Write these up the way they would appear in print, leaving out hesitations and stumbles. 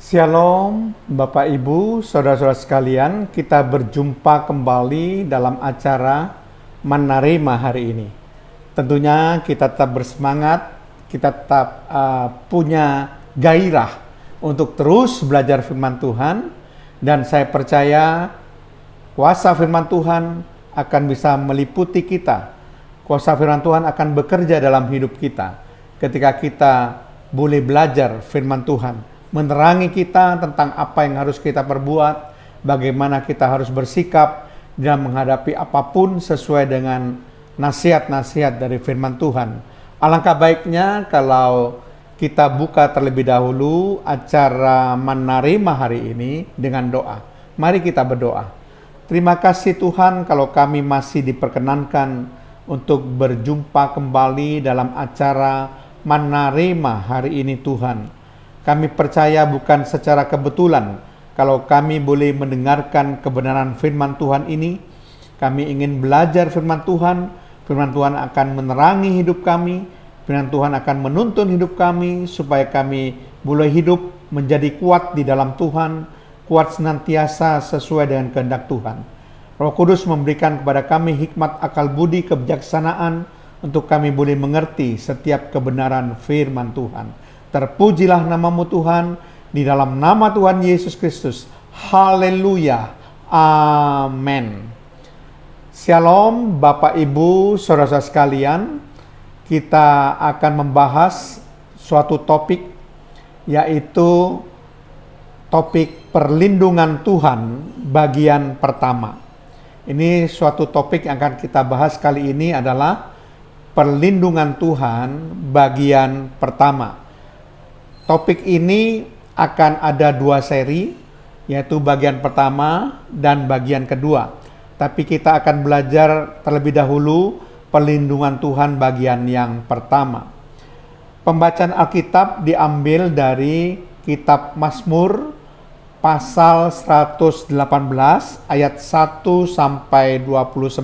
Shalom Bapak Ibu, Saudara-saudara sekalian, kita berjumpa kembali dalam acara Menerima hari ini. Tentunya kita tetap bersemangat, kita tetap punya gairah untuk terus belajar firman Tuhan, dan saya percaya kuasa firman Tuhan akan bisa meliputi kita. Kuasa firman Tuhan akan bekerja dalam hidup kita ketika kita boleh belajar firman Tuhan, menerangi kita tentang apa yang harus kita perbuat, bagaimana kita harus bersikap dalam menghadapi apapun sesuai dengan nasihat-nasihat dari firman Tuhan. Alangkah baiknya kalau kita buka terlebih dahulu acara Menerima hari ini dengan doa. Mari kita berdoa. Terima kasih Tuhan kalau kami masih diperkenankan untuk berjumpa kembali dalam acara Menerima hari ini Tuhan. Kami percaya bukan secara kebetulan kalau kami boleh mendengarkan kebenaran firman Tuhan ini. Kami ingin belajar firman Tuhan. Firman Tuhan akan menerangi hidup kami. Firman Tuhan akan menuntun hidup kami supaya kami boleh hidup menjadi kuat di dalam Tuhan, kuat senantiasa sesuai dengan kehendak Tuhan. Roh Kudus memberikan kepada kami hikmat, akal budi, kebijaksanaan untuk kami boleh mengerti setiap kebenaran firman Tuhan. Terpujilah namamu Tuhan, di dalam nama Tuhan Yesus Kristus. Haleluya. Amin. Shalom Bapak Ibu, Saudara-saudara sekalian. Kita akan membahas suatu topik, yaitu topik perlindungan Tuhan bagian pertama. Ini suatu topik yang akan kita bahas kali ini adalah perlindungan Tuhan bagian pertama. Topik ini akan ada 2 seri, yaitu bagian pertama dan bagian kedua. Tapi kita akan belajar terlebih dahulu perlindungan Tuhan bagian yang pertama. Pembacaan Alkitab diambil dari kitab Mazmur pasal 118 ayat 1 sampai 29.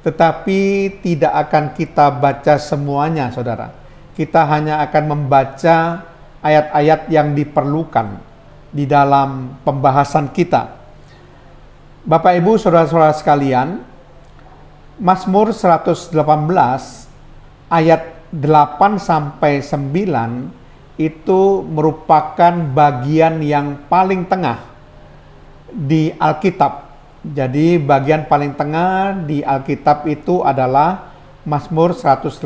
Tetapi tidak akan kita baca semuanya, Saudara. Kita hanya akan membaca ayat-ayat yang diperlukan di dalam pembahasan kita. Bapak Ibu, Saudara-saudara sekalian, Mazmur 118 ayat 8 sampai 9 itu merupakan bagian yang paling tengah di Alkitab. Jadi bagian paling tengah di Alkitab itu adalah Mazmur 118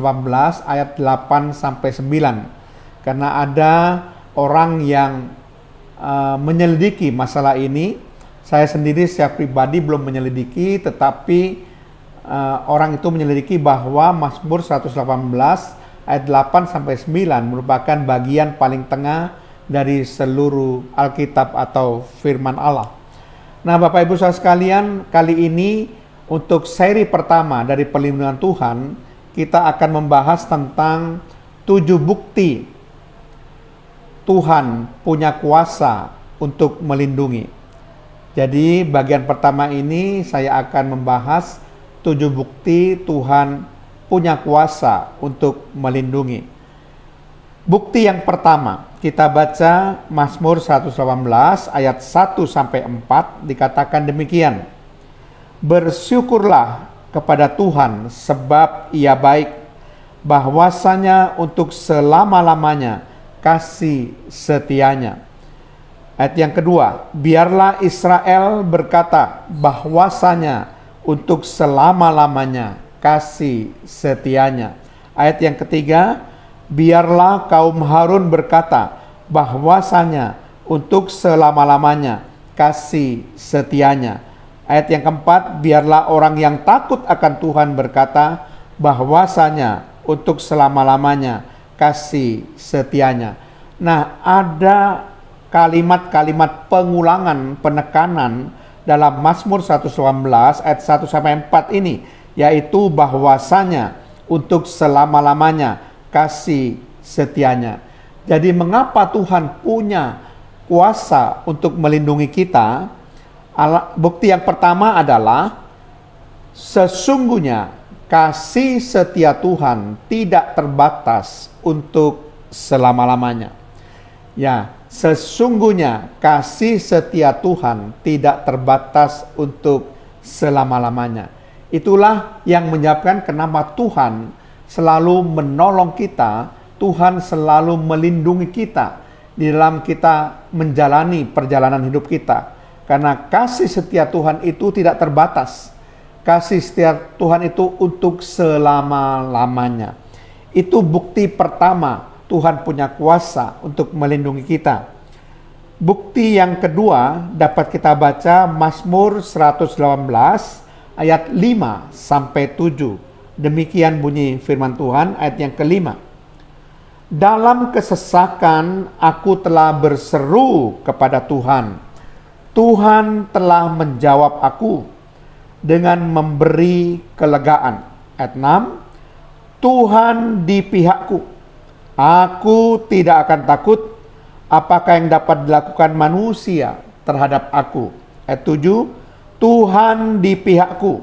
ayat 8 sampai 9. Karena ada orang yang menyelidiki masalah ini. Saya sendiri secara pribadi belum menyelidiki, tetapi orang itu menyelidiki bahwa Mazmur 118 ayat 8 sampai 9 merupakan bagian paling tengah dari seluruh Alkitab atau firman Allah. Nah, Bapak Ibu saudara sekalian, kali ini untuk seri pertama dari perlindungan Tuhan, kita akan membahas tentang 7 bukti Tuhan punya kuasa untuk melindungi. Jadi bagian pertama ini saya akan membahas 7 bukti Tuhan punya kuasa untuk melindungi. Bukti yang pertama, kita baca Mazmur 118 ayat 1 sampai 4, dikatakan demikian. Bersyukurlah kepada Tuhan sebab Ia baik, bahwasanya untuk selama-lamanya kasih setianya. Ayat yang kedua, biarlah Israel berkata bahwasanya untuk selama-lamanya kasih setianya. Ayat yang ketiga, biarlah kaum Harun berkata bahwasanya untuk selama-lamanya kasih setianya. Ayat yang keempat, biarlah orang yang takut akan Tuhan berkata bahwasanya untuk selama-lamanya kasih setianya. Nah, ada kalimat-kalimat pengulangan, penekanan dalam Mazmur 118 ayat 1 sampai 4 ini, yaitu bahwasanya untuk selama-lamanya kasih setianya. Jadi mengapa Tuhan punya kuasa untuk melindungi kita? Bukti yang pertama adalah sesungguhnya kasih setia Tuhan tidak terbatas untuk selama-lamanya. Ya, sesungguhnya kasih setia Tuhan tidak terbatas untuk selama-lamanya. Itulah yang menyebabkan kenapa Tuhan selalu menolong kita, Tuhan selalu melindungi kita di dalam kita menjalani perjalanan hidup kita. Karena kasih setia Tuhan itu tidak terbatas. Kasih setia Tuhan itu untuk selama-lamanya. Itu bukti pertama Tuhan punya kuasa untuk melindungi kita. Bukti yang kedua dapat kita baca Mazmur 118 ayat 5 sampai 7. Demikian bunyi firman Tuhan ayat yang kelima. Dalam kesesakan aku telah berseru kepada Tuhan. Tuhan telah menjawab aku dengan memberi kelegaan. Ayat 6. Tuhan di pihakku. Aku tidak akan takut. Apakah yang dapat dilakukan manusia terhadap aku? Ayat 7. Tuhan di pihakku,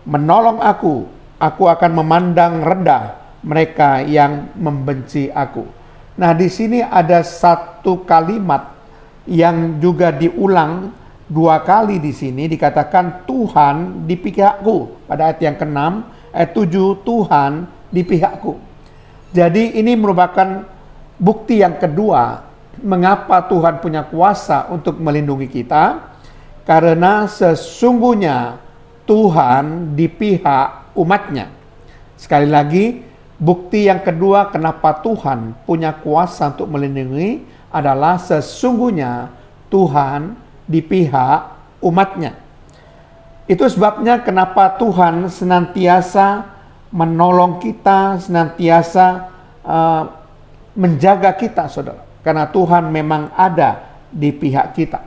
menolong aku. Aku akan memandang rendah mereka yang membenci aku. Nah, di sini ada satu kalimat yang juga diulang dua kali di sini, dikatakan Tuhan di pihakku. Pada ayat yang ke-6, ayat 7, Tuhan di pihakku. Jadi ini merupakan bukti yang kedua mengapa Tuhan punya kuasa untuk melindungi kita, karena sesungguhnya Tuhan di pihak umatnya. Sekali lagi, bukti yang kedua kenapa Tuhan punya kuasa untuk melindungi adalah sesungguhnya Tuhan di pihak umatnya. Itu sebabnya kenapa Tuhan senantiasa menolong kita, senantiasa menjaga kita, saudara. Karena Tuhan memang ada di pihak kita.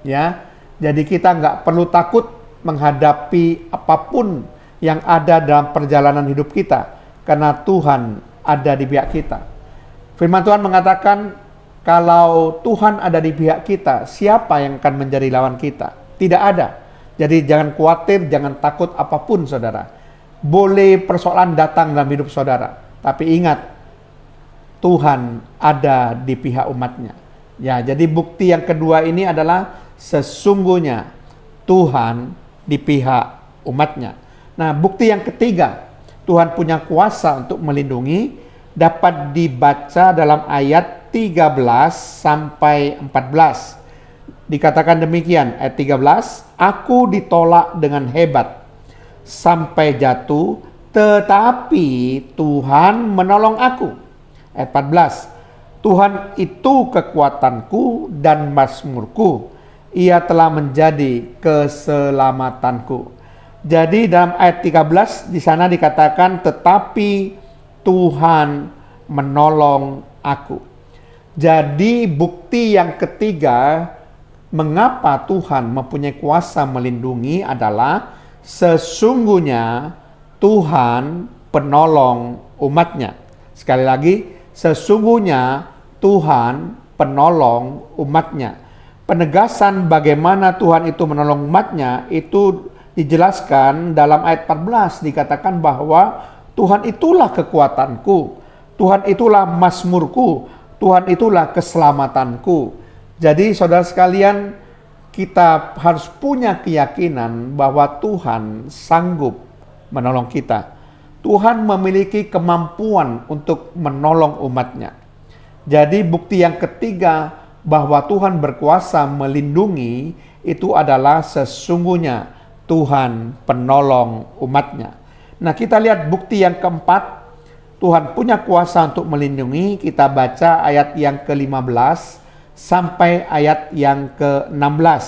Ya, jadi kita nggak perlu takut menghadapi apapun yang ada dalam perjalanan hidup kita, karena Tuhan ada di pihak kita. Firman Tuhan mengatakan, kalau Tuhan ada di pihak kita, siapa yang akan menjadi lawan kita? Tidak ada. Jadi jangan khawatir, jangan takut apapun, saudara. Boleh persoalan datang dalam hidup saudara, tapi ingat, Tuhan ada di pihak umatnya. Ya, jadi bukti yang kedua ini adalah sesungguhnya Tuhan di pihak umatnya. Nah, bukti yang ketiga, Tuhan punya kuasa untuk melindungi, dapat dibaca dalam ayat 13 sampai 14. Dikatakan demikian, ayat 13, aku ditolak dengan hebat sampai jatuh, tetapi Tuhan menolong aku. Ayat 14, Tuhan itu kekuatanku dan mazmurku, Ia telah menjadi keselamatanku. Jadi dalam ayat 13 di sana dikatakan, tetapi Tuhan menolong aku. Jadi bukti yang ketiga mengapa Tuhan mempunyai kuasa melindungi adalah sesungguhnya Tuhan penolong umatnya. Sekali lagi, sesungguhnya Tuhan penolong umatnya. Penegasan bagaimana Tuhan itu menolong umatnya itu dijelaskan dalam ayat 14, dikatakan bahwa Tuhan itulah kekuatanku, Tuhan itulah mazmurku, Tuhan itulah keselamatanku. Jadi saudara sekalian, kita harus punya keyakinan bahwa Tuhan sanggup menolong kita. Tuhan memiliki kemampuan untuk menolong umatnya. Jadi bukti yang ketiga bahwa Tuhan berkuasa melindungi itu adalah sesungguhnya Tuhan penolong umatnya. Nah, kita lihat bukti yang keempat, Tuhan punya kuasa untuk melindungi. Kita baca ayat yang ke-15 sampai ayat yang ke-16.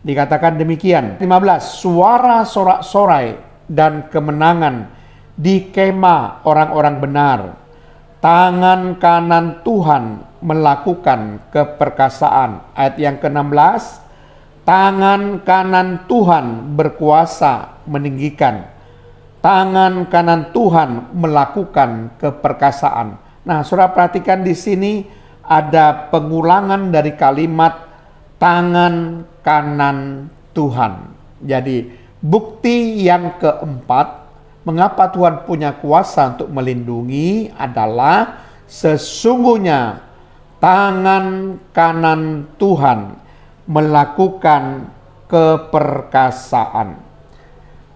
Dikatakan demikian. 15, suara sorak-sorai dan kemenangan di kemah orang-orang benar. Tangan kanan Tuhan melakukan keperkasaan. Ayat yang ke-16, tangan kanan Tuhan berkuasa meninggikan. Tangan kanan Tuhan melakukan keperkasaan. Nah, saudara perhatikan di sini ada pengulangan dari kalimat tangan kanan Tuhan. Jadi bukti yang keempat mengapa Tuhan punya kuasa untuk melindungi adalah sesungguhnya tangan kanan Tuhan melakukan keperkasaan.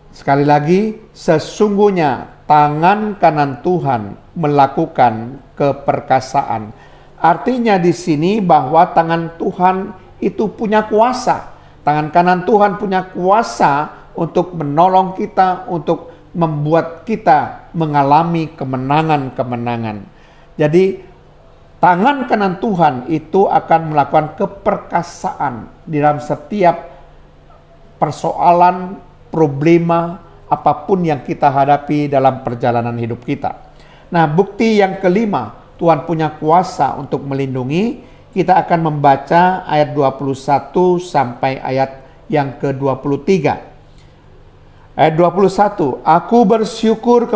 Sekali lagi, sesungguhnya tangan kanan Tuhan melakukan keperkasaan. Artinya di sini bahwa tangan Tuhan itu punya kuasa. Tangan kanan Tuhan punya kuasa untuk menolong kita, untuk membuat kita mengalami kemenangan-kemenangan. Jadi tangan kanan Tuhan itu akan melakukan keperkasaan di dalam setiap persoalan, problema, apapun yang kita hadapi dalam perjalanan hidup kita. Nah, bukti yang kelima, Tuhan punya kuasa untuk melindungi. Kita akan membaca ayat 21 sampai ayat yang ke-23. Ayat 21, aku bersyukur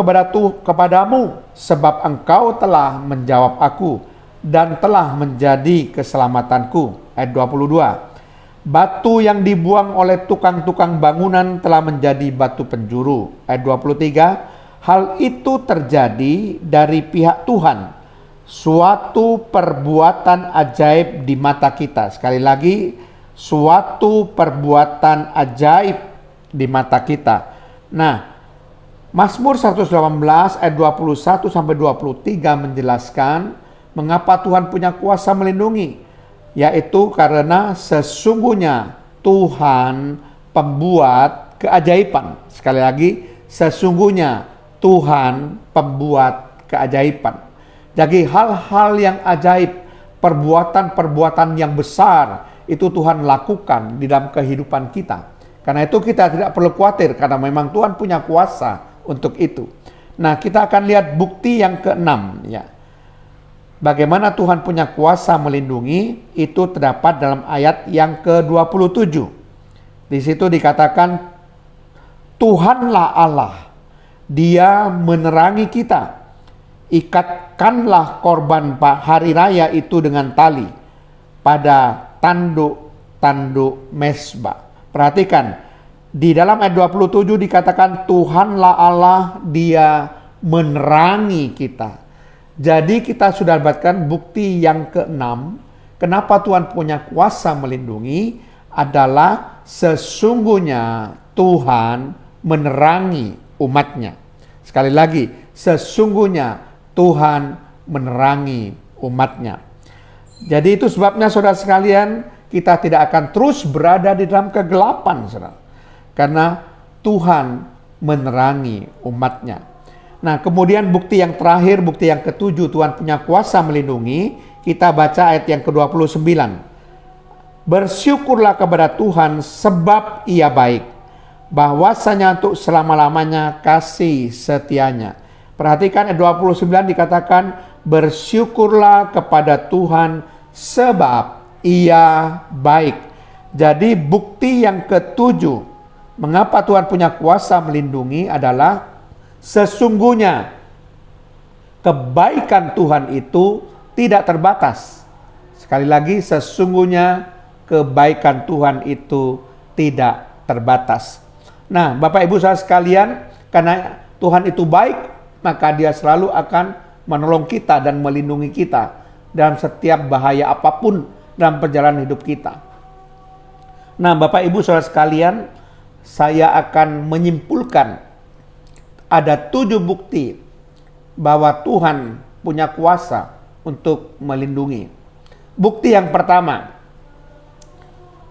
kepadamu sebab engkau telah menjawab aku dan telah menjadi keselamatanku. Ayat 22, batu yang dibuang oleh tukang-tukang bangunan telah menjadi batu penjuru. Ayat 23, hal itu terjadi dari pihak Tuhan, suatu perbuatan ajaib di mata kita. Sekali lagi, suatu perbuatan ajaib di mata kita. Nah, Mazmur 118 ayat 21 sampai 23 menjelaskan mengapa Tuhan punya kuasa melindungi, yaitu karena sesungguhnya Tuhan pembuat keajaiban. Sekali lagi, sesungguhnya Tuhan pembuat keajaiban. Jadi hal-hal yang ajaib, perbuatan-perbuatan yang besar itu Tuhan lakukan di dalam kehidupan kita. Karena itu kita tidak perlu khawatir karena memang Tuhan punya kuasa untuk itu. Nah, kita akan lihat bukti yang keenam ya. Bagaimana Tuhan punya kuasa melindungi itu terdapat dalam ayat yang ke-27. Di situ dikatakan Tuhanlah Allah, Dia menerangi kita. Ikatkanlah korban hari raya itu dengan tali pada tanduk-tanduk mezbah. Perhatikan, di dalam ayat 27 dikatakan Tuhanlah Allah, Dia menerangi kita. Jadi kita sudah dapatkan bukti yang keenam, kenapa Tuhan punya kuasa melindungi adalah sesungguhnya Tuhan menerangi umatnya. Sekali lagi, sesungguhnya Tuhan menerangi umatnya. Jadi itu sebabnya saudara sekalian, kita tidak akan terus berada di dalam kegelapan, saudara. Karena Tuhan menerangi umatnya. Nah, kemudian bukti yang terakhir, bukti yang ketujuh, Tuhan punya kuasa melindungi. Kita baca ayat yang ke-29. Bersyukurlah kepada Tuhan sebab Ia baik, bahwasanya untuk selama-lamanya kasih setianya. Perhatikan ayat 29 dikatakan, bersyukurlah kepada Tuhan sebab Ia baik. Jadi bukti yang ketujuh, mengapa Tuhan punya kuasa melindungi adalah sesungguhnya kebaikan Tuhan itu tidak terbatas. Sekali lagi, sesungguhnya kebaikan Tuhan itu tidak terbatas. Nah, Bapak Ibu saudara sekalian, karena Tuhan itu baik, maka Dia selalu akan menolong kita dan melindungi kita dalam setiap bahaya apapun dalam perjalanan hidup kita. Nah, Bapak Ibu saudara sekalian, saya akan menyimpulkan ada 7 bukti bahwa Tuhan punya kuasa untuk melindungi. Bukti yang pertama,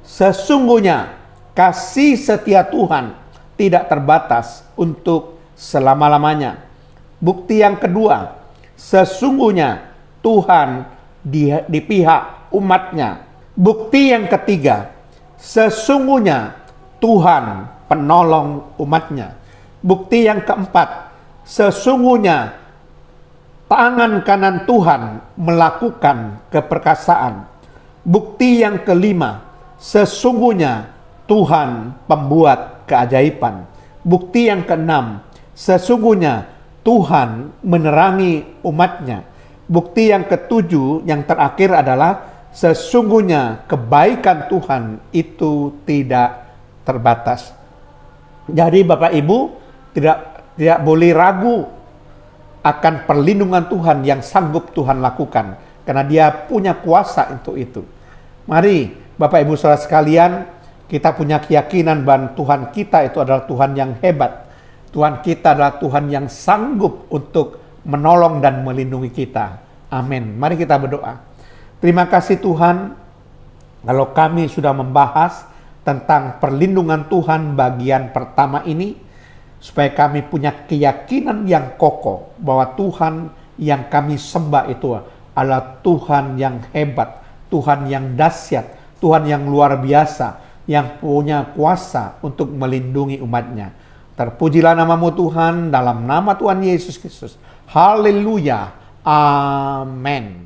sesungguhnya kasih setia Tuhan tidak terbatas untuk selama-lamanya. Bukti yang kedua, sesungguhnya Tuhan di pihak umatnya. Bukti yang ketiga, sesungguhnya Tuhan penolong umatnya. Bukti yang keempat, sesungguhnya tangan kanan Tuhan melakukan keperkasaan. Bukti yang kelima, sesungguhnya Tuhan pembuat keajaiban. Bukti yang keenam, sesungguhnya Tuhan menerangi umatnya. Bukti yang ketujuh, yang terakhir adalah sesungguhnya kebaikan Tuhan itu tidak terbatas. Jadi Bapak Ibu tidak boleh ragu akan perlindungan Tuhan yang sanggup Tuhan lakukan. karena Dia punya kuasa untuk itu. Mari Bapak Ibu Saudara sekalian, kita punya keyakinan bahwa Tuhan kita itu adalah Tuhan yang hebat. Tuhan kita adalah Tuhan yang sanggup untuk menolong dan melindungi kita. Amin. Mari kita berdoa. Terima kasih Tuhan, kalau kami sudah membahas tentang perlindungan Tuhan bagian pertama ini, supaya kami punya keyakinan yang kokoh bahwa Tuhan yang kami sembah itu adalah Tuhan yang hebat, Tuhan yang dahsyat, Tuhan yang luar biasa, yang punya kuasa untuk melindungi umatnya. Terpujilah namamu Tuhan, dalam nama Tuhan Yesus Kristus. Haleluya. Amin.